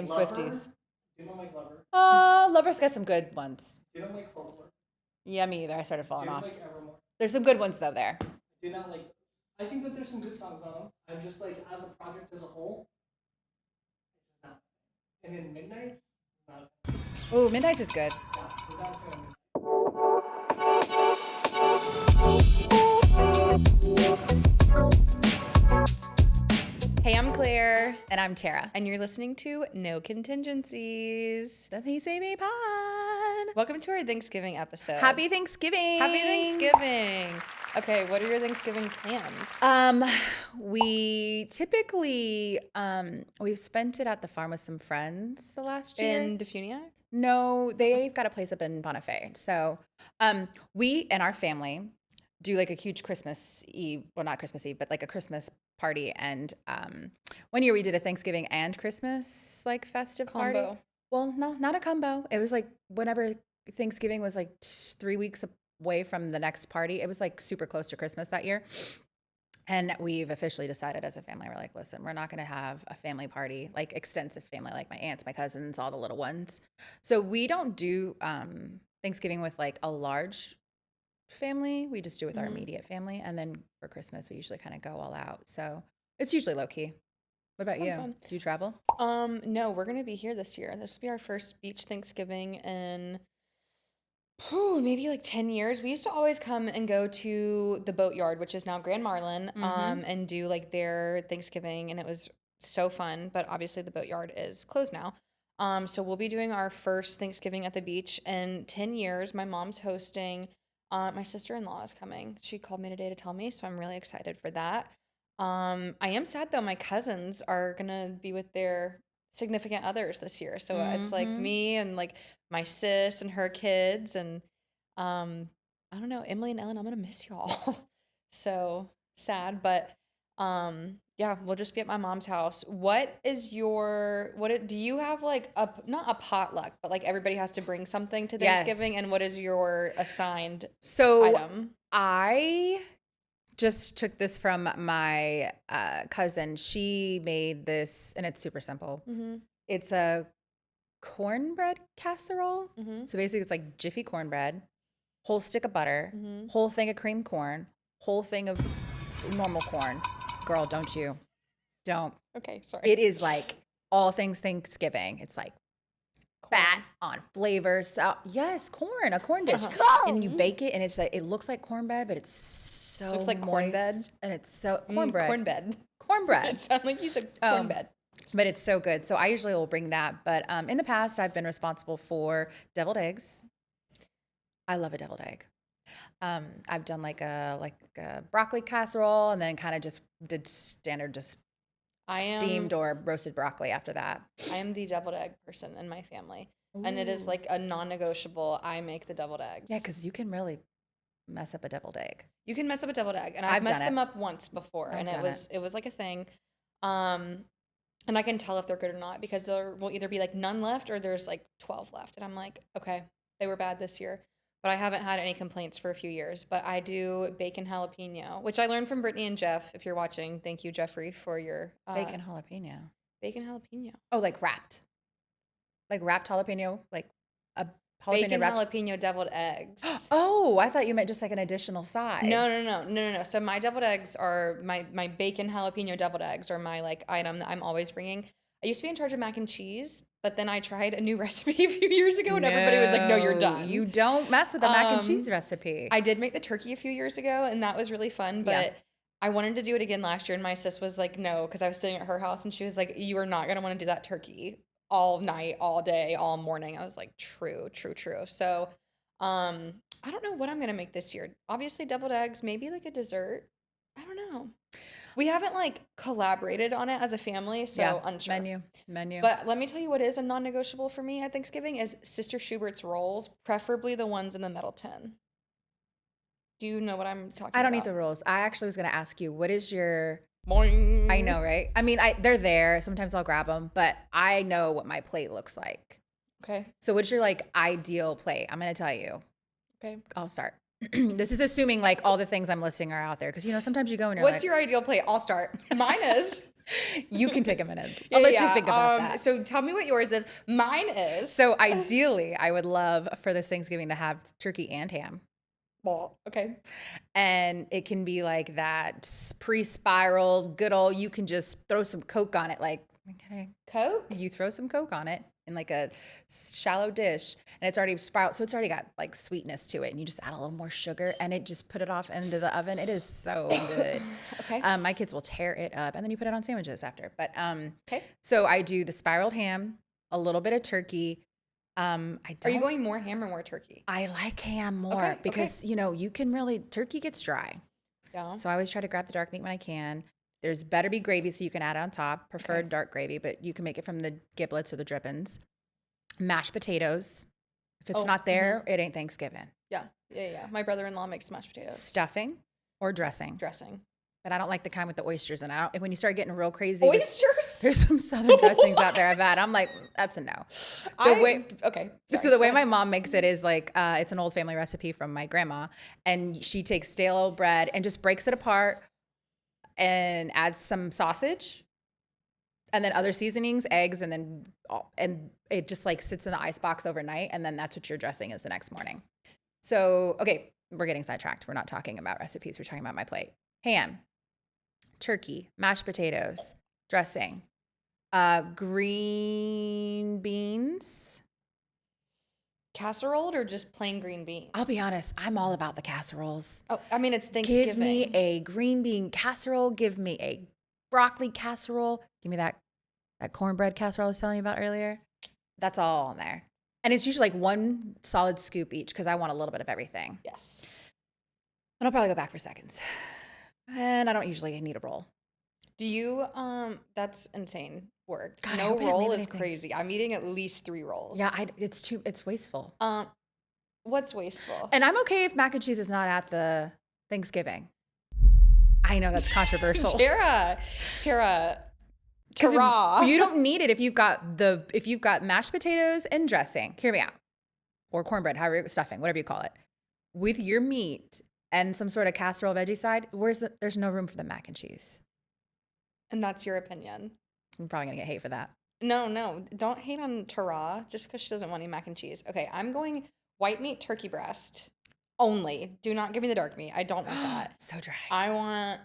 Swifties. Didn't like Lover. Lover's got some good ones. Didn't like Folklore. Yeah, me either. I started falling off. Didn't like Evermore. There's some good ones though there. Did not like. I think that there's some good songs on them. I'm just like, as a project as a whole. Not. And then Midnight's. Not. Ooh, Midnight's is good. Yeah, was not a fan of Midnight. Hey, I'm Claire. And I'm Terra. And you're listening to No Contingencies. The PCB Pod. Welcome to our Thanksgiving episode. Happy Thanksgiving. Happy Thanksgiving. Okay, what are your Thanksgiving plans? We typically we've spent it at the farm with some friends the last year. In Defuniak? No, they've got a place up in Bonifay. So we and our family do like a huge Christmas Eve, well, not Christmas Eve, but like a Christmas party. And one year we did a Thanksgiving and Christmas like festive party. Well, no, not a combo. It was like whenever Thanksgiving was like 3 weeks away from the next party. It was like super close to Christmas that year. And we've officially decided as a family, we're like, listen, we're not going to have a family party, like extensive family, like my aunts, my cousins, all the little ones. So we don't do Thanksgiving with like a large family. We just do with our immediate family. And then for Christmas, we usually kind of go all out. So it's usually low key. What about you? Fun. Do you travel? No, we're going to be here this year. This will be our first beach Thanksgiving in maybe like 10 years. We used to always come and go to the Boatyard, which is now Grand Marlin, and do like their Thanksgiving, and it was so fun. But obviously the Boatyard is closed now. So we'll be doing our first Thanksgiving at the beach in 10 years. My mom's hosting. My sister-in-law is coming. She called me today to tell me, so I'm really excited for that. I am sad though. My cousins are gonna be with their significant others this year, so it's like me and like my sis and her kids, and I don't know, Emily and Ellen, I'm gonna miss y'all. So sad, but yeah, we'll just be at my mom's house. Do you have like not a potluck, but like everybody has to bring something to Thanksgiving? Yes. And what is your assigned item? I just took this from my cousin. She made this, and it's super simple. It's a cornbread casserole. So basically it's like Jiffy cornbread, whole stick of butter, whole thing of cream corn, whole thing of normal corn. Girl, don't. Okay, sorry. It is like all things Thanksgiving. It's like fat on flavor. So yes, a corn dish. And you bake it, and it's like, it looks like cornbread, but it's so Looks like moist, cornbread. and it's so cornbread. Cornbread. It sounded like you said cornbread. But it's so good. So I usually will bring that. But in the past, I've been responsible for deviled eggs. I love a deviled egg. I've done like a broccoli casserole, and then kind of just did standard steamed or roasted broccoli after that. I am the deviled egg person in my family. Ooh. And it is like a non-negotiable. I make the deviled eggs. Yeah, because you can really mess up a deviled egg. You can mess up a deviled egg, and I've messed them up once before, and it was like a thing. And I can tell if they're good or not because there will either be like none left or there's like 12 left, and I'm like, okay, they were bad this year. But I haven't had any complaints for a few years. But I do bacon jalapeno, which I learned from Brittany and Jeff. If you're watching, thank you, Jeffrey, for your bacon jalapeno. Bacon jalapeno. Oh, like wrapped jalapeno, like a jalapeno bacon jalapeno deviled eggs. Oh, I thought you meant just like an additional side. No. So my deviled eggs are my bacon jalapeno deviled eggs are my like item that I'm always bringing. I used to be in charge of mac and cheese, but then I tried a new recipe a few years ago, and everybody was like, no, you're done. You don't mess with the mac and cheese recipe. I did make the turkey a few years ago, and that was really fun, but I wanted to do it again last year, and my sis was like, no, because I was staying at her house, and she was like, you are not going to want to do that turkey all night, all day, all morning. I was like, true. So I don't know what I'm going to make this year. Obviously, deviled eggs, maybe like a dessert. I don't know. We haven't like collaborated on it as a family, so unsure. Menu. But let me tell you what is a non-negotiable for me at Thanksgiving is Sister Schubert's rolls, preferably the ones in the metal tin. Do you know what I'm talking about? I don't eat the rolls. I actually was going to ask you, what is your... Boing. I know, right? I mean, they're there. Sometimes I'll grab them, but I know what my plate looks like. Okay. So what's your like ideal plate? I'm going to tell you. Okay. I'll start. This is assuming like all the things I'm listing are out there because sometimes you go and you're What's like, your ideal plate? I'll start. Mine is. you can take a minute. I'll let you think about that. So tell me what yours is. Mine is. So ideally, I would love for this Thanksgiving to have turkey and ham. Well, okay. And it can be like that pre-spiraled, good old, you can just throw some Coke on it. Like, okay, Coke? you throw some Coke on it in like a shallow dish and it's already spiraled. So it's already got like sweetness to it. And you just add a little more sugar and it just put it off into the oven. It is so good. Okay. My kids will tear it up and then you put it on sandwiches after. But Okay. so I do the spiraled ham, a little bit of turkey. Are you going more ham or more turkey? I like ham more Okay, because, you can really, turkey gets dry. Yeah. So I always try to grab the dark meat when I can. There's better be gravy so you can add it on top. Preferred dark gravy, but you can make it from the giblets or the drippings. Mashed potatoes. If it's not there, it ain't Thanksgiving. Yeah. My brother-in-law makes mashed potatoes. Stuffing or dressing. Dressing. But I don't like the kind with the oysters in it. When you start getting real crazy. Oysters? There's some southern dressings out there I've had. I'm like, that's a no. Okay. So the way my mom makes it is like, it's an old family recipe from my grandma. And she takes stale old bread and just breaks it apart and adds some sausage and then other seasonings, eggs, and it just like sits in the ice box overnight. And then that's what your dressing is the next morning. So, okay, we're getting sidetracked. We're not talking about recipes. We're talking about my plate. Ham, turkey, mashed potatoes, dressing, green beans. Casserole or just plain green beans? I'll be honest, I'm all about the casseroles. Oh, I mean, it's Thanksgiving. Give me a green bean casserole. Give me a broccoli casserole. Give me that cornbread casserole I was telling you about earlier. That's all on there. And it's usually like one solid scoop each because I want a little bit of everything. Yes. And I'll probably go back for seconds. And I don't usually need a roll. Do you, that's insane work. God, I no hope I didn't roll leave is anything. crazy. I'm eating at least 3 rolls. Yeah, it's wasteful. What's wasteful? And I'm okay if mac and cheese is not at the Thanksgiving. I know that's controversial. Terra. Because you don't need it if you've got mashed potatoes and dressing. Hear me out. Or cornbread, however stuffing, whatever you call it. With your meat and some sort of casserole veggie side, there's no room for the mac and cheese. And that's your opinion. I'm probably gonna get hate for that. No, don't hate on Tara just because she doesn't want any mac and cheese. Okay, I'm going white meat turkey breast only. Do not give me the dark meat. I don't want that. So dry.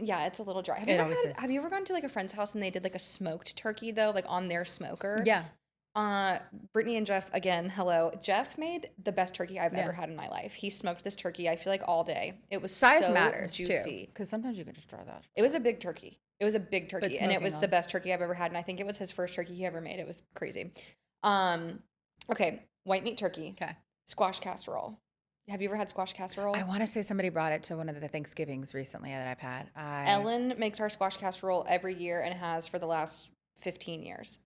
Yeah, it's a little dry. Have you ever gone to like a friend's house and they did like a smoked turkey though, like on their smoker? Yeah. Brittany and Jeff, again, hello. Jeff made the best turkey I've ever had in my life. He smoked this turkey, I feel like all day. It was Size so matters juicy. Because sometimes you can just try that. It was a big turkey. And it was smoking the best turkey I've ever had. And I think it was his first turkey he ever made. It was crazy. Okay, white meat turkey. Okay. Squash casserole. Have you ever had squash casserole? I want to say somebody brought it to one of the Thanksgivings recently that I've had. Ellen makes our squash casserole every year and has for the last 15 years.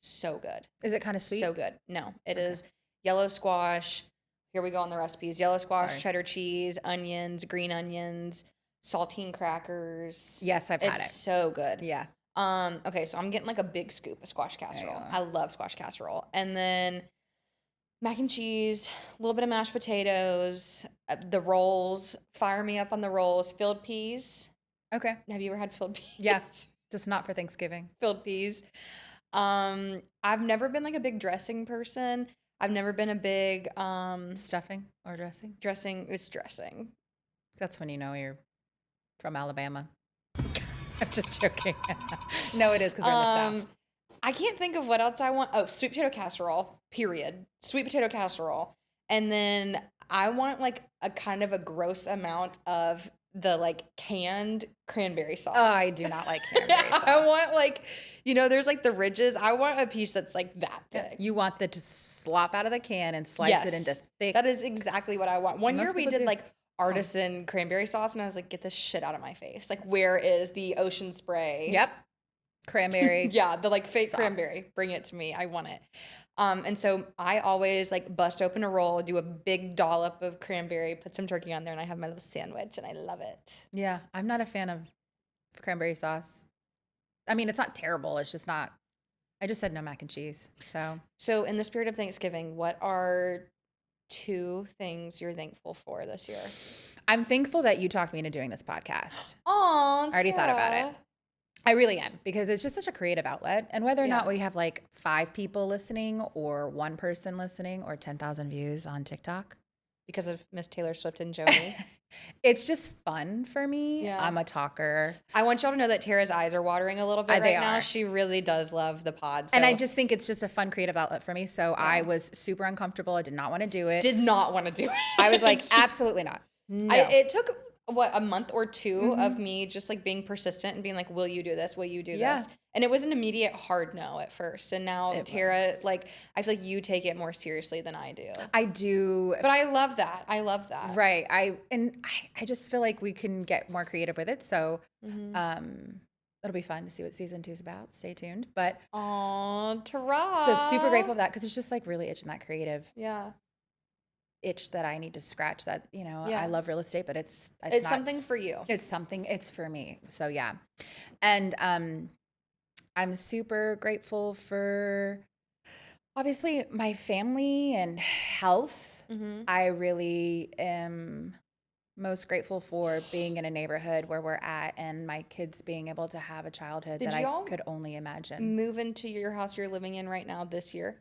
So good. Is it kind of sweet? So good. No, it is yellow squash. Here we go on the recipes. Yellow squash, cheddar cheese, onions, green onions, saltine crackers. Yes, I've had it. It's so good. Yeah. Okay, so I'm getting like a big scoop of squash casserole. I love squash casserole. And then mac and cheese, a little bit of mashed potatoes, the rolls. Fire me up on the rolls. Filled peas. Okay. Have you ever had filled peas? Yes. Just not for Thanksgiving. Filled peas. I've never been like a big dressing person. I've never been a big Stuffing or dressing? dressing. It's dressing. That's when you know you're from Alabama. I'm just joking. No, it is because we're in the South. I can't think of what else I want. Oh, sweet potato casserole, period. Sweet potato casserole. And then I want like a kind of a gross amount of the like canned cranberry sauce. Oh, I do not like cranberry sauce. I want like, there's like the ridges. I want a piece that's like that big. You want the to slop out of the can and slice it into thick. That is exactly what I want. One year Most we people did do. like artisan cranberry sauce and I was like, get this shit out of my face. Like, where is the ocean spray? Yep. Cranberry. Yeah, the like fake sauce. cranberry. Bring it to me. I want it. And so I always like bust open a roll, do a big dollop of cranberry, put some turkey on there, and I have my little sandwich, and I love it. Yeah, I'm not a fan of cranberry sauce. I mean, it's not terrible. It's just not. I just said no mac and cheese. So in the spirit of Thanksgiving, what are 2 things you're thankful for this year? I'm thankful that you talked me into doing this podcast. Oh, I already thought about it. I really am, because it's just such a creative outlet. And whether or not we have like 5 people listening or 1 person listening or 10,000 views on TikTok, Because of Miss Taylor Swift and Joni. it's just fun for me. Yeah. I'm a talker. I want y'all to know that Tara's eyes are watering a little bit They right now. are. She really does love the pod. So And I just think it's just a fun creative outlet for me. So I was super uncomfortable. I did not want to do it. did not want to do it. I was like, absolutely not. No. It took a month or 2 of me just like being persistent and being like, will you do this? Will you do this? And it was an immediate hard no at first. And now Tara, like, I feel like you take it more seriously than I do. I do. But I love that. I love that. Right. I just feel like we can get more creative with it. So it'll be fun to see what season 2 is about. Stay tuned. But Aw, Tara. so super grateful for that, because it's just like really itching that creative Yeah. itch that I need to scratch. That, Yeah. I love real estate, but it's It's not, something for you. it's for me. So yeah. And I'm super grateful for obviously my family and health. I really am most grateful for being in a neighborhood where we're at and my kids being able to have a childhood Did that I y'all could only imagine. Move into your house you're living in right now this year?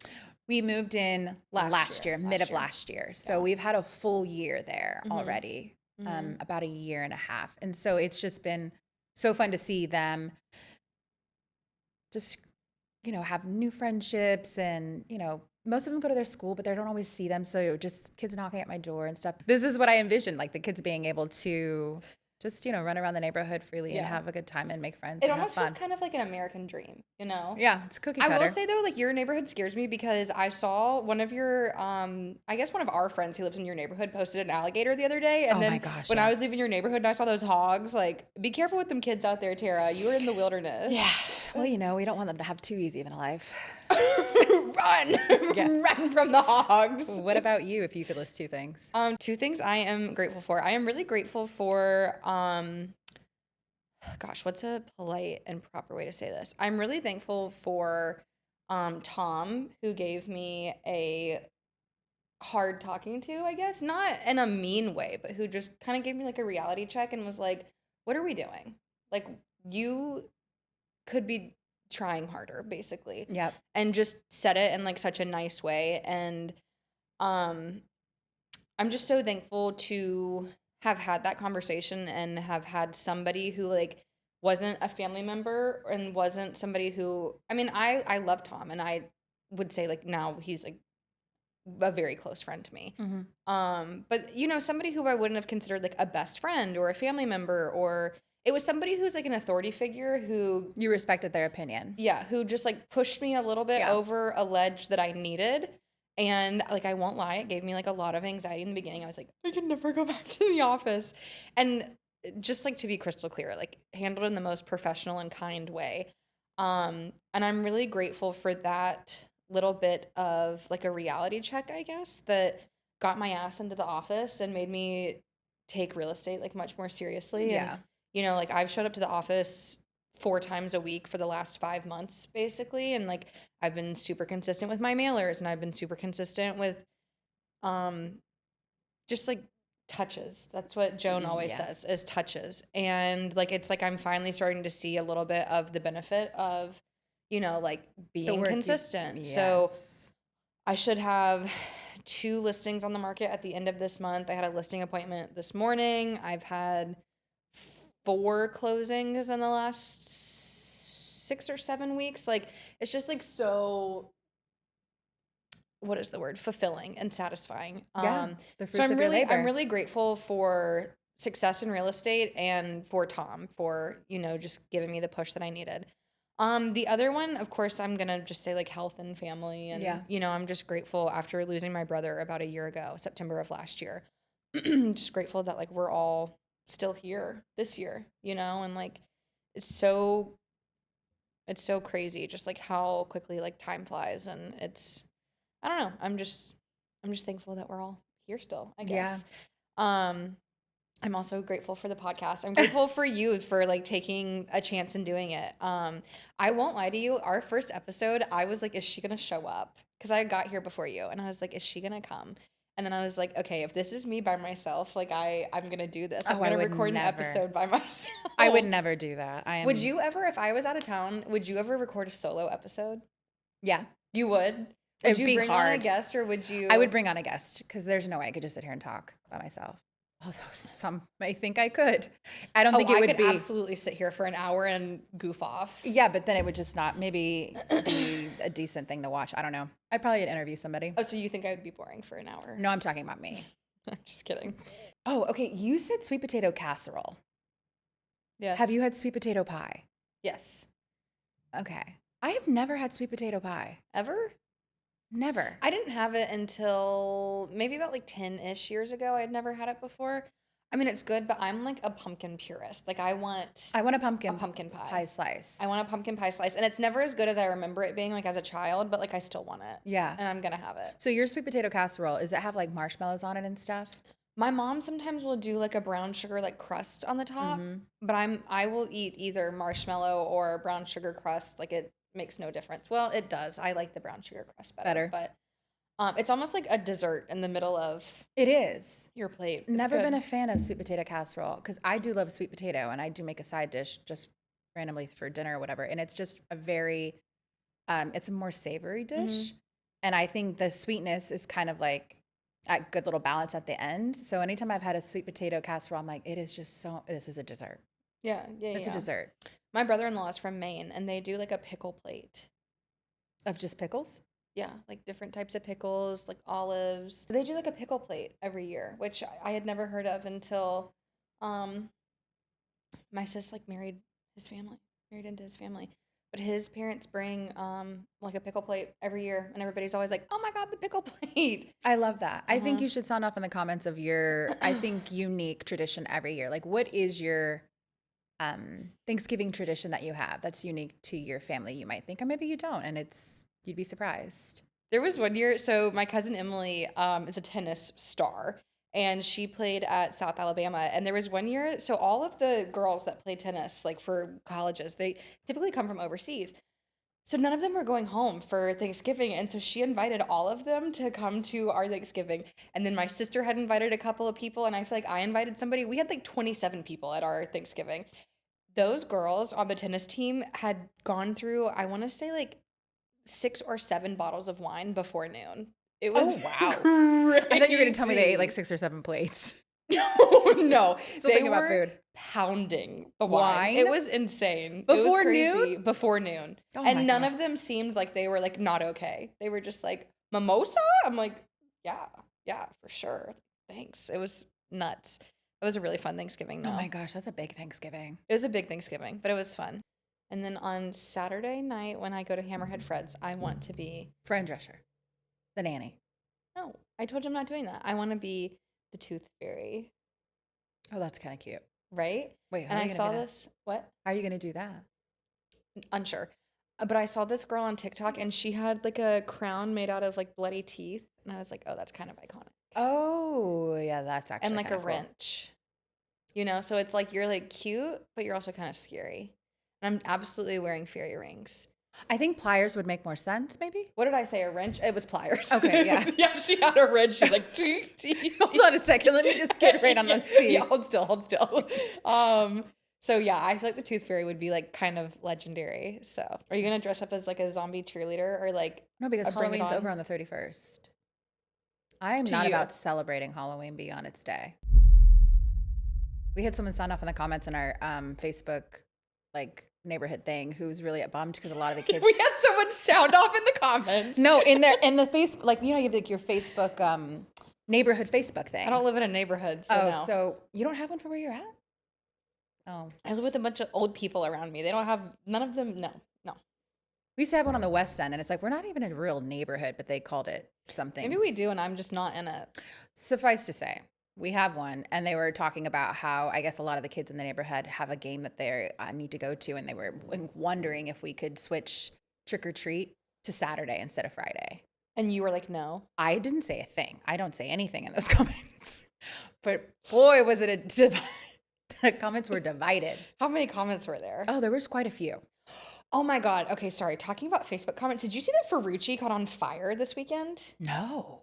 We moved in last year, mid of last year. So we've had a full year there already, about a year and a half. And so it's just been so fun to see them just, have new friendships, and, most of them go to their school, but they don't always see them. So just kids knocking at my door and stuff. This is what I envisioned, like the kids being able to just, run around the neighborhood freely and have a good time and make friends. It and almost have feels fun. kind of like an American dream, Yeah, it's cookie cutter. I will say though, like your neighborhood scares me because I saw one of your, I guess one of our friends who lives in your neighborhood posted an alligator the other day. And Oh then my gosh, when yeah. I was leaving your neighborhood and I saw those hogs, like be careful with them kids out there, Tara. You were in the wilderness. Yeah. Well, we don't want them to have too easy of a life. Run, run from the hogs. What about you, if you could list 2 things? 2 things I am grateful for. I am really grateful for, gosh, what's a polite and proper way to say this? I'm really thankful for Tom, who gave me a hard talking to, I guess, not in a mean way, but who just kind of gave me like a reality check and was like, what are we doing? Like, you could be trying harder, basically. Yep. And just said it in like such a nice way. And I'm just so thankful to have had that conversation and have had somebody who like wasn't a family member and wasn't somebody who, I mean, I love Tom, and I would say like now he's like a very close friend to me. But somebody who I wouldn't have considered like a best friend or a family member, or it was somebody who's like an authority figure who You respected their opinion. who just like pushed me a little bit over a ledge that I needed. And like, I won't lie, it gave me like a lot of anxiety in the beginning. I was like, I can never go back to the office. And just like to be crystal clear, like handled in the most professional and kind way. And I'm really grateful for that little bit of like a reality check, I guess, that got my ass into the office and made me take real estate like much more seriously. Yeah. And, like I've showed up to the office 4 times a week for the last 5 months, basically. And like, I've been super consistent with my mailers, and I've been super consistent with, just like touches. That's what Joan always says, is touches. And like, it's like, I'm finally starting to see a little bit of the benefit of, like being consistent. So I should have 2 listings on the market at the end of this month. I had a listing appointment this morning. I've had 4 closings in the last 6 or 7 weeks. Like, it's just like so, what is the word? Fulfilling and satisfying. The fruits So of your labor. I'm really grateful for success in real estate and for Tom for, just giving me the push that I needed. The other one, of course, I'm going to just say like health and family. And, I'm just grateful after losing my brother about a year ago, September of last year. Just grateful that like we're all still here this year, and like it's so crazy just like how quickly like time flies, and I don't know, I'm just thankful that we're all here still, I guess. I'm also grateful for the podcast. I'm grateful for you for like taking a chance and doing it. I won't lie to you, our first episode I was like, is she gonna show up? Because I got here before you, and I was like, is she gonna come? And then I was like, okay, if this is me by myself, like I'm going to do this. I'm Oh, I going to would record an never. episode by myself. I would never do that. Would you ever, if I was out of town, would you ever record a solo episode? Yeah. You would? It'd Would you be bring on a hard. guest or would you? I would bring on a guest because there's no way I could just sit here and talk by myself. Although some may think I could. I don't think it I would could be. absolutely sit here for an hour and goof off. Yeah, but then it would just not maybe be a decent thing to watch. I don't know. I'd probably interview somebody. Oh, so you think I would be boring for an hour? No, I'm talking about me. I'm just kidding. Oh, okay. You said sweet potato casserole. Yes. Have you had sweet potato pie? Yes. Okay. I have never had sweet potato pie. Ever? Never. I didn't have it until maybe about like 10-ish years ago. I had never had it before. I mean, it's good, but I'm like a pumpkin purist. Like I want a pumpkin pie slice. I want a pumpkin pie slice. And it's never as good as I remember it being like as a child, but like I still want it. Yeah. And I'm going to have it. So your sweet potato casserole, does it have like marshmallows on it and stuff? My mom sometimes will do like a brown sugar like crust on the top, but I will eat either marshmallow or brown sugar crust. Like it makes no difference. Well, it does. I like the brown sugar crust better. But it's almost like a dessert in the middle of It is. your plate. It's Never good. been a fan of sweet potato casserole because I do love sweet potato and I do make a side dish just randomly for dinner or whatever. And it's just a very, it's a more savory dish. And I think the sweetness is kind of like a good little balance at the end. So anytime I've had a sweet potato casserole, I'm like, it is just so, this is a dessert. Yeah. It's a dessert. My brother-in-law is from Maine, and they do like a pickle plate. Of just pickles? Yeah, like different types of pickles, like olives. They do like a pickle plate every year, which I had never heard of until my sis like married into his family. But his parents bring like a pickle plate every year, and everybody's always like, "Oh my God, the pickle plate!" I love that. I think you should sound off in the comments of your, I think, unique tradition every year. Like, what is your Thanksgiving tradition that you have that's unique to your family? You might think, or maybe you don't, and you'd be surprised. There was one year, so my cousin Emily is a tennis star, and she played at South Alabama. And there was one year, so all of the girls that play tennis, like for colleges, they typically come from overseas. So none of them were going home for Thanksgiving. And so she invited all of them to come to our Thanksgiving. And then my sister had invited a couple of people, and I feel like I invited somebody. We had like 27 people at our Thanksgiving. Those girls on the tennis team had gone through, I want to say like 6 or 7 bottles of wine before noon. It was wow. crazy. I thought you were going to tell me they ate like 6 or 7 plates. No. Still thinking about food. Pounding the wine. Wine? It was insane. Before it was crazy. noon? Before noon. Oh my and none God. of them seemed like they were like not okay. They were just like, mimosa? I'm like, yeah, for sure. Thanks. It was nuts. It was a really fun Thanksgiving though. Oh my gosh, that's a big Thanksgiving. It was a big Thanksgiving, but it was fun. And then on Saturday night when I go to Hammerhead Fred's, I want to be Fran Drescher, the nanny. No, I told you I'm not doing that. I want to be the tooth fairy, Oh, that's kind of cute. right? Wait, how And are I you gonna saw do that? this. What? How are you going to do that? Unsure. But I saw this girl on TikTok and she had like a crown made out of like bloody teeth. And I was like, oh, that's kind of iconic. Oh, yeah, that's actually And like a kinda cool. wrench. You know, so it's like you're like cute, but you're also kind of scary. And I'm absolutely wearing fairy rings. I think pliers would make more sense, maybe. What did I say? A wrench? It was pliers. Okay, yeah. Yeah, she had a wrench. She's like, tee, tee, Hold on a second. Let me just get right on the seat. Yeah, hold still. So yeah, I feel like the Tooth Fairy would be like kind of legendary. So are you gonna dress up as like a zombie cheerleader or like No, because a Bring It Halloween's On? over on the 31st. I am To not you. about celebrating Halloween beyond its day. We had someone sound off in the comments in our Facebook like neighborhood thing who's really bummed because a lot of the kids. We had someone sound off in the comments. No, in the face, like you know, you have like your Facebook neighborhood Facebook thing. I don't live in a neighborhood, so Oh, no. so you don't have one for where you're at? Oh, I live with a bunch of old people around me. They don't have none of them. No. we used to have one on the West End, and it's like we're not even a real neighborhood, but they called it something. Maybe we do, and I'm just not in it. Suffice to say, we have one, and they were talking about how I guess a lot of the kids in the neighborhood have a game that they need to go to, and they were wondering if we could switch trick or treat to Saturday instead of Friday. And you were like, no. I didn't say a thing. I don't say anything in those comments, but boy, was it the comments were divided. How many comments were there? Oh, there was quite a few. Oh my God. Okay, sorry. Talking about Facebook comments, did you see that Ferrucci caught on fire this weekend? No.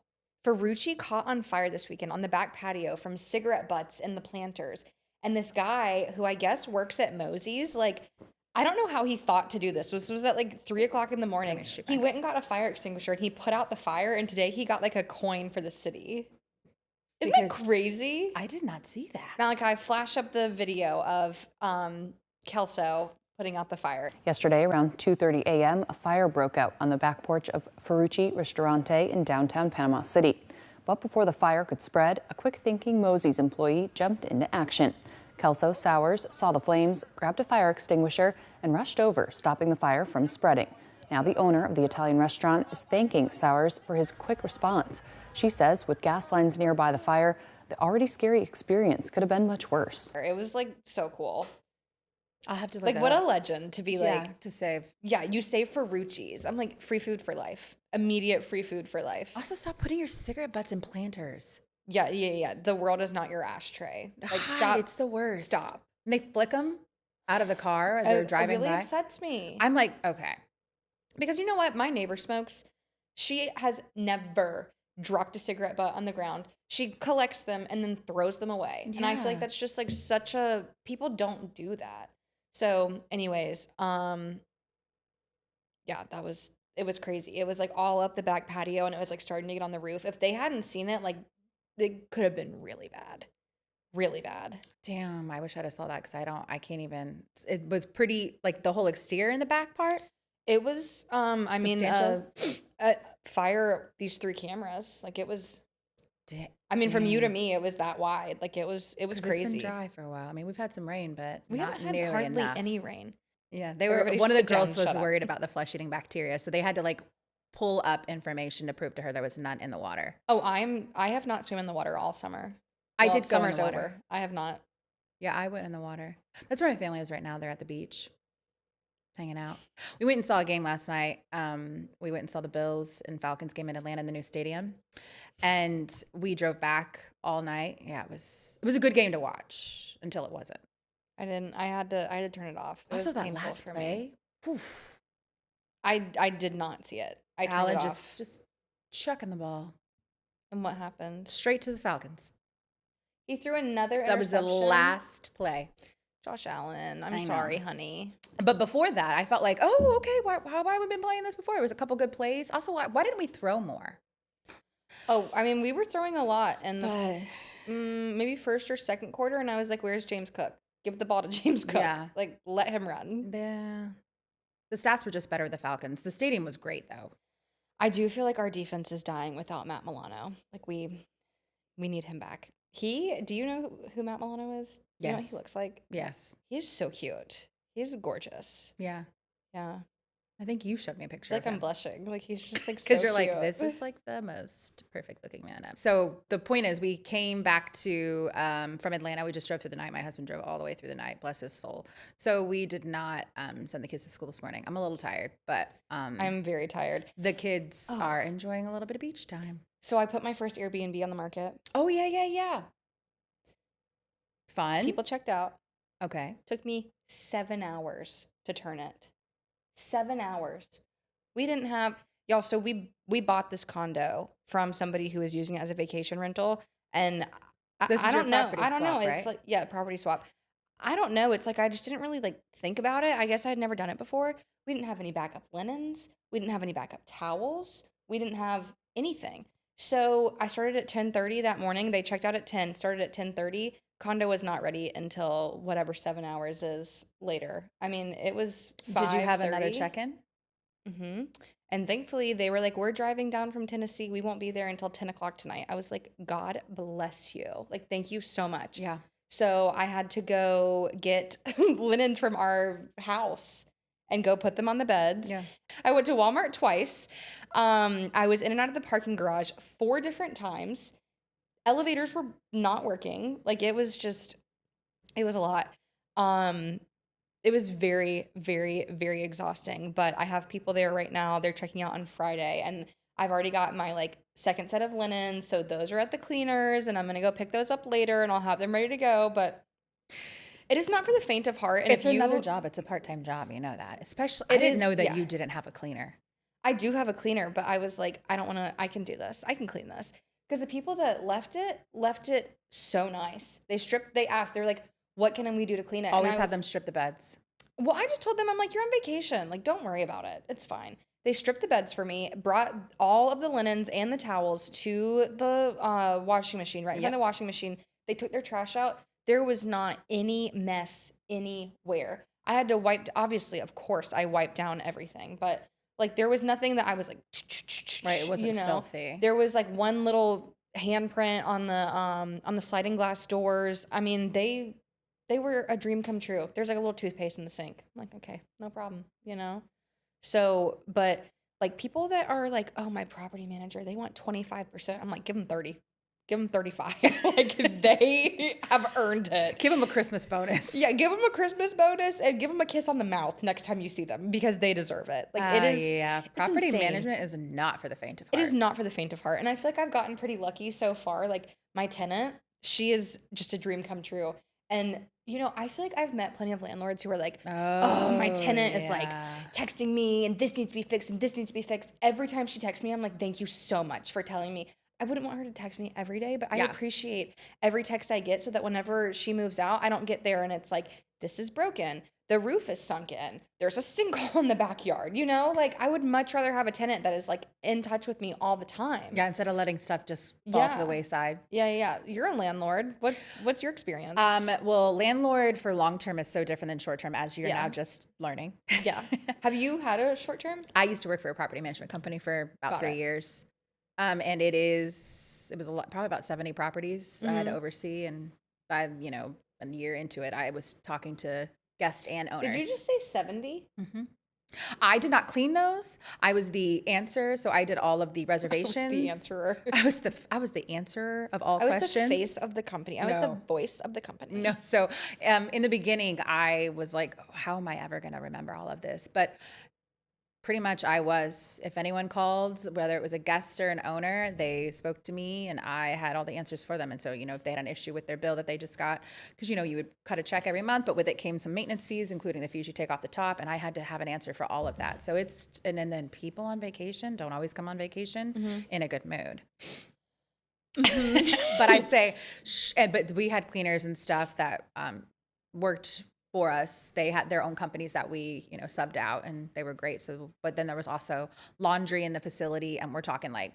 Ferrucci caught on fire this weekend on the back patio from cigarette butts in the planters. And this guy, who I guess works at Mosey's, like, I don't know how he thought to do this. This was at like 3 o'clock in the morning. He went and got a fire extinguisher and he put out the fire. And today he got like a coin for the city. Isn't that crazy? I did not see that. Malachi, flash up the video of Kelso putting out the fire. Yesterday, around 2:30 a.m., a fire broke out on the back porch of Ferrucci Ristorante in downtown Panama City. But before the fire could spread, a quick-thinking Mosey's employee jumped into action. Kelso Sowers saw the flames, grabbed a fire extinguisher, and rushed over, stopping the fire from spreading. Now the owner of the Italian restaurant is thanking Sowers for his quick response. She says with gas lines nearby the fire, the already scary experience could have been much worse. It was like so cool. I'll have to look Like, it what up. a legend to be like, to save. yeah, you save Ferrucci's. I'm like, free food for life. Immediate free food for life. Also, stop putting your cigarette butts in planters. Yeah. The world is not your ashtray. Like, God, stop. It's the worst. Stop. And they flick them out of the car as they're driving It really by. upsets me. I'm like, okay. Because you know what? My neighbor smokes. She has never dropped a cigarette butt on the ground. She collects them and then throws them away. And I feel like Yeah. that's just like such a, people don't do that. So anyways, yeah, it was crazy. It was like all up the back patio and it was like starting to get on the roof. If they hadn't seen it, like it could have been really bad. Really bad. Damn, I wish I'd have saw that because I can't even. It was pretty, like the whole exterior in the back part. It was, I mean, Substantial? fire these 3 cameras. Like it was, Da- I mean, from you to dang. me, it was that wide. Like it was 'Cause crazy. It's been dry for a while. I mean, we've had some rain, but We not haven't had nearly hardly enough. any rain. Yeah, they were. Everybody One of the sit down, girls was shut up. worried about the flesh-eating bacteria, so they had to like pull up information to prove to her there was none in the water. Oh, I have not swum in the water all summer. I Well, did go in the Summer's water. over. I have not. Yeah, I went in the water. That's where my family is right now. They're at the beach, hanging out. We went and saw a game last night. We went and saw the Bills and Falcons game in Atlanta in the new stadium, and we drove back all night. Yeah, it was a good game to watch until it wasn't. I didn't. I had to turn it off. It Also, was that painful last for play, me. oof, I did not see it. I turned Allen it off. just chucking the ball And what happened? straight to the Falcons. He threw another That was the interception. last play. Josh Allen. I'm I know. sorry, honey. But before that, I felt like, oh, okay, why have we been playing this before? It was a couple good plays. Also, why didn't we throw more? Oh, I mean, we were throwing a lot in the But maybe first or second quarter, and I was like, "Where's James Cook? Give the ball to James Cook. Yeah. Like, let him run." the stats were just better with the Falcons. The stadium was great, though. I do feel like our defense is dying without Matt Milano. Like we need him back. Do you know who Matt Milano is? Do you know what Yes. he looks like? Yes. He's so cute. He's gorgeous. Yeah. Yeah. I think you showed me a I picture feel like of I'm him. blushing. Like he's just like so Because you're like, cute. this is like the most perfect looking man ever. So the point is, we came back to from Atlanta. We just drove through the night. My husband drove all the way through the night. Bless his soul. So we did not send the kids to school this morning. I'm a little tired, but I'm very tired. the kids are enjoying a little bit of beach time. So I put my first Airbnb on the market. Oh yeah. Fun. People checked out. Okay. Took me 7 hours to turn it. 7 hours. We didn't have y'all. So we bought this condo from somebody who was using it as a vacation rental, and This is I your don't know. property I don't know. swap, It's right? like property swap. I don't know. It's like I just didn't really like think about it. I guess I had never done it before. We didn't have any backup linens. We didn't have any backup towels. We didn't have anything. So I started at 10:30 that morning. They checked out at 10. Started at 10:30. Condo was not ready until whatever 7 hours is later. I mean, it was 5:30. Did you have another check-in? Mm-hmm. And thankfully, they were like, "We're driving down from Tennessee. We won't be there until 10 o'clock tonight." I was like, "God bless you. Like, thank you so much." Yeah. So I had to go get linens from our house and go put them on the beds. Yeah. I went to Walmart twice. I was in and out of the parking garage 4 different times. Elevators were not working. Like it was a lot. It was very, very, very exhausting. But I have people there right now. They're checking out on Friday, and I've already got my like second set of linens. So those are at the cleaners, and I'm gonna go pick those up later, and I'll have them ready to go. But it is not for the faint of heart. And It's if you, another job. It's a part-time job. You know that. Especially, It I didn't is- know that yeah. you didn't have a cleaner. I do have a cleaner, but I was like, I don't want to. I can do this. I can clean this. Because the people that left it so nice. They asked, they're like, what can we do to clean it? And Always I have was- them strip the beds. Well, I just told them, I'm like, you're on vacation. Like, don't worry about it. It's fine. They stripped the beds for me, brought all of the linens and the towels to the washing machine, right in front of the washing machine. They took their trash out. There was not any mess anywhere. I had to obviously, of course, I wiped down everything, but like there was nothing that I was like, Right, it wasn't filthy. There was like one little handprint on the sliding glass doors. I mean, they were a dream come true. There's like a little toothpaste in the sink. I'm like, okay, no problem, So, but like people that are like, oh, my property manager, they want 25%. I'm like, give them 30. Give them 35. Like they have earned it. Give them a Christmas bonus. Yeah, give them a Christmas bonus and give them a kiss on the mouth next time you see them because they deserve it. Like it is. Yeah, it's property insane. management is not for the faint of heart. It is not for the faint of heart. And I feel like I've gotten pretty lucky so far. Like my tenant, she is just a dream come true. And I feel like I've met plenty of landlords who are like, oh, my tenant is like texting me and this needs to be fixed and this needs to be fixed. Every time she texts me, I'm like, thank you so much for telling me. I wouldn't want her to text me every day, but I appreciate every text I get so that whenever she moves out, I don't get there and it's like, this is broken. The roof is sunken. There's a sinkhole in the backyard. Like I would much rather have a tenant that is like in touch with me all the time. Yeah, instead of letting stuff just fall to the wayside. Yeah. You're a landlord. What's your experience? Well, landlord for long term is so different than short term, as you're now just learning. Yeah. Have you had a short term? I used to work for a property management company for about 3 years. And it was a lot, probably about 70 properties I had to oversee. And by, a year into it, I was talking to guests and owners. Did you just say 70? Mm-hmm. I did not clean those. I was the answer, so I did all of the reservations. I was the answerer. I was the answerer of all I was questions. the face of the company. I was the voice of the company. No, so in the beginning, I was like, oh, how am I ever going to remember all of this? But pretty much I was. If anyone called, whether it was a guest or an owner, they spoke to me and I had all the answers for them. And so, if they had an issue with their bill that they just got, because, you would cut a check every month, but with it came some maintenance fees, including the fees you take off the top. And I had to have an answer for all of that. So and then people on vacation don't always come on vacation in a good mood. But I say, but we had cleaners and stuff that worked for us. They had their own companies that we, subbed out and they were great. So, but then there was also laundry in the facility and we're talking like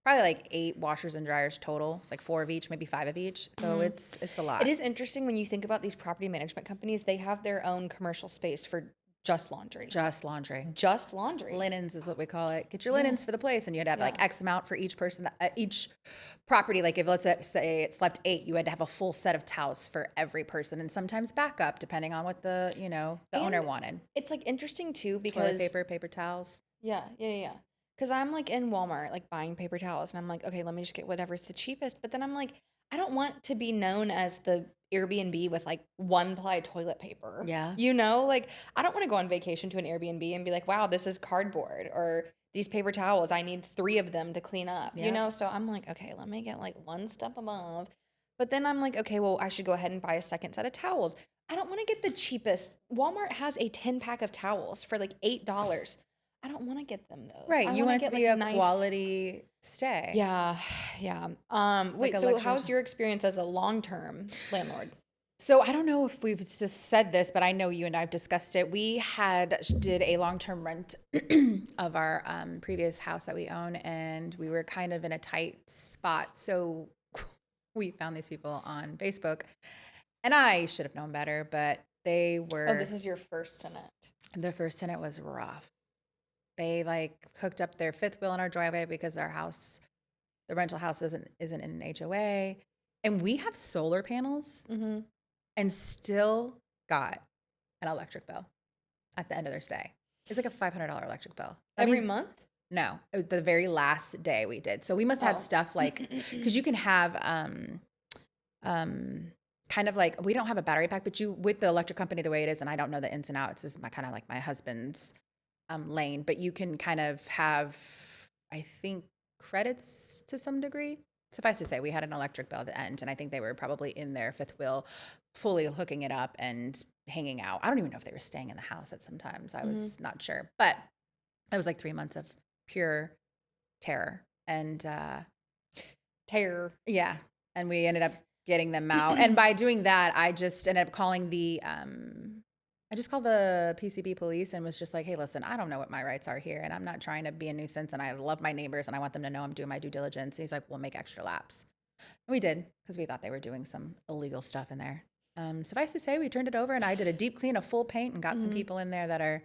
probably like 8 washers and dryers total. It's like 4 of each, maybe 5 of each. So it's a lot. It is interesting when you think about these property management companies, they have their own commercial space for just laundry. Just laundry. Just laundry. Linens is what we call it. Get your linens for the place. And you had to have like X amount for each person, each property. Like if let's say it slept 8, you had to have a full set of towels for every person and sometimes backup depending on what the owner wanted. It's like interesting too Toilet because paper towels. Yeah. Because I'm like in Walmart, like buying paper towels and I'm like, okay, let me just get whatever's the cheapest. But then I'm like, I don't want to be known as the Airbnb with like 1-ply toilet paper. Yeah. Like I don't want to go on vacation to an Airbnb and be like, wow, this is cardboard or these paper towels. I need 3 of them to clean up, So I'm like, okay, let me get like one step above. But then I'm like, okay, well, I should go ahead and buy a second set of towels. I don't want to get the cheapest. Walmart has a 10-pack of towels for like $8. I don't want to get them those. Right. You want it to be a nice quality stay. Yeah. Wait, a so luxury how's your experience as a long-term landlord? So I don't know if we've just said this, but I know you and I have discussed it. We did a long-term rent of our previous house that we own, and we were kind of in a tight spot. So we found these people on Facebook, and I should have known better, but they were. Oh, this is your first tenant. The first tenant was rough. They like hooked up their 5th wheel in our driveway because our house, the rental house isn't in an HOA, and we have solar panels. And still got an electric bill at the end of their stay. It's like a $500 electric bill. Every month? No, it was the very last day we did. So we must have had stuff like, because you can have kind of like, we don't have a battery pack, but with the electric company the way it is, and I don't know the ins and outs, this is kind of like my husband's lane, but you can kind of have, I think, credits to some degree. Suffice to say, we had an electric bill at the end, and I think they were probably in their 5th wheel, fully hooking it up and hanging out. I don't even know if they were staying in the house at sometimes. I was not sure. But it was like 3 months of pure terror. and Terror. yeah, and we ended up getting them out. And by doing that, I just ended up calling I just called the PCB police and was just like, hey, listen, I don't know what my rights are here, and I'm not trying to be a nuisance, and I love my neighbors, and I want them to know I'm doing my due diligence. And he's like, we'll make extra laps. And we did, because we thought they were doing some illegal stuff in there. Suffice to say, we turned it over, and I did a deep clean of full paint and got some people in there that are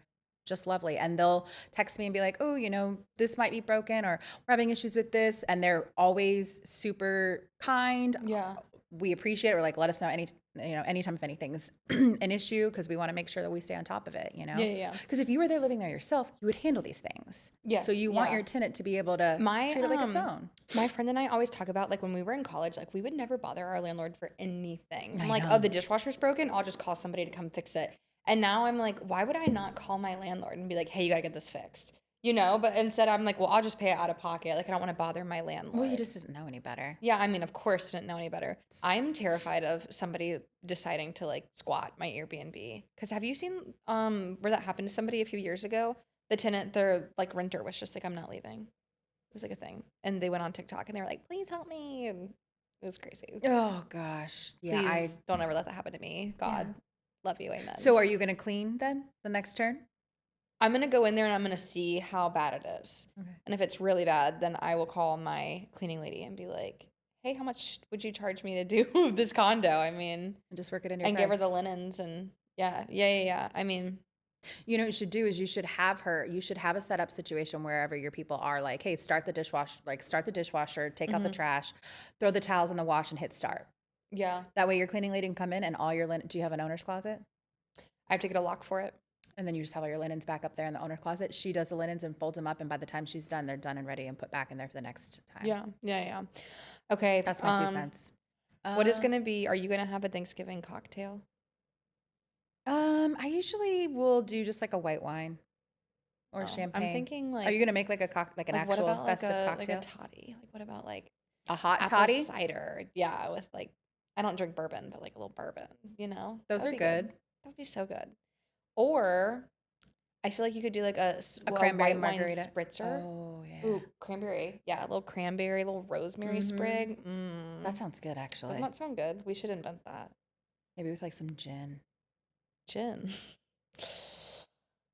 just lovely. And they'll text me and be like, oh, this might be broken, or we're having issues with this. And they're always super kind. Yeah. We appreciate it. We're like, let us know anytime if anything's an issue, because we want to make sure that we stay on top of it, Yeah. Because if you were there living there yourself, you would handle these things. Yes, So you want yeah. your tenant to be able to treat it like its own. My friend and I always talk about, like, when we were in college, like, we would never bother our landlord for anything. I'm like, know. oh, the dishwasher's broken, I'll just call somebody to come fix it. And now I'm like, why would I not call my landlord and be like, hey, you gotta get this fixed? But instead I'm like, well, I'll just pay it out of pocket. Like, I don't want to bother my landlord. Well, you just didn't know any better. Yeah, I mean, of course, didn't know any better. I'm terrified of somebody deciding to, like, squat my Airbnb. Because have you seen where that happened to somebody a few years ago? The tenant, their, like, renter was just like, I'm not leaving. It was like a thing. And they went on TikTok and they were like, please help me. And it was crazy. Oh gosh. Yeah. Please don't ever let that happen to me. God, Yeah. love you. Amen. So are you going to clean then the next turn? I'm going to go in there and I'm going to see how bad it is. Okay. And if it's really bad, then I will call my cleaning lady and be like, hey, how much would you charge me to do this condo? I mean, And just work it in your and price. give her the linens and yeah. I mean, What you should do is you should have a setup situation wherever your people are, like, hey, start the dishwasher, take out the trash, throw the towels in the wash and hit start. yeah, That way your cleaning lady can come in and all your linen. Do you have an owner's closet? I have to get a lock for it. And then you just have all your linens back up there in the owner's closet. She does the linens and folds them up, and by the time she's done, they're done and ready and put back in there for the next time. Yeah. Okay. That's my 2 cents. What is going to be, are you going to have a Thanksgiving cocktail? I usually will do just like a white wine or champagne. I'm thinking, like, are you gonna make like an what actual about festive like cocktail? a toddy? Like, what about like A hot apple toddy? cider? Yeah, with like, I don't drink bourbon, but like a little bourbon, Those That'd are be good. That would be so good. Or I feel like you could do like a cranberry white wine margarita. spritzer. Oh yeah. Ooh, cranberry. Yeah, a little cranberry, a little rosemary sprig. That sounds good actually. Doesn't that sound good? We should invent that. Maybe with like some gin. Gin.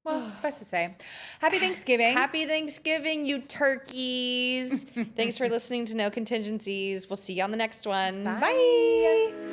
Well, suffice to say, happy Thanksgiving. Happy Thanksgiving, you turkeys. Thanks for listening to No Contingencies. We'll see you on the next one. Bye. Bye.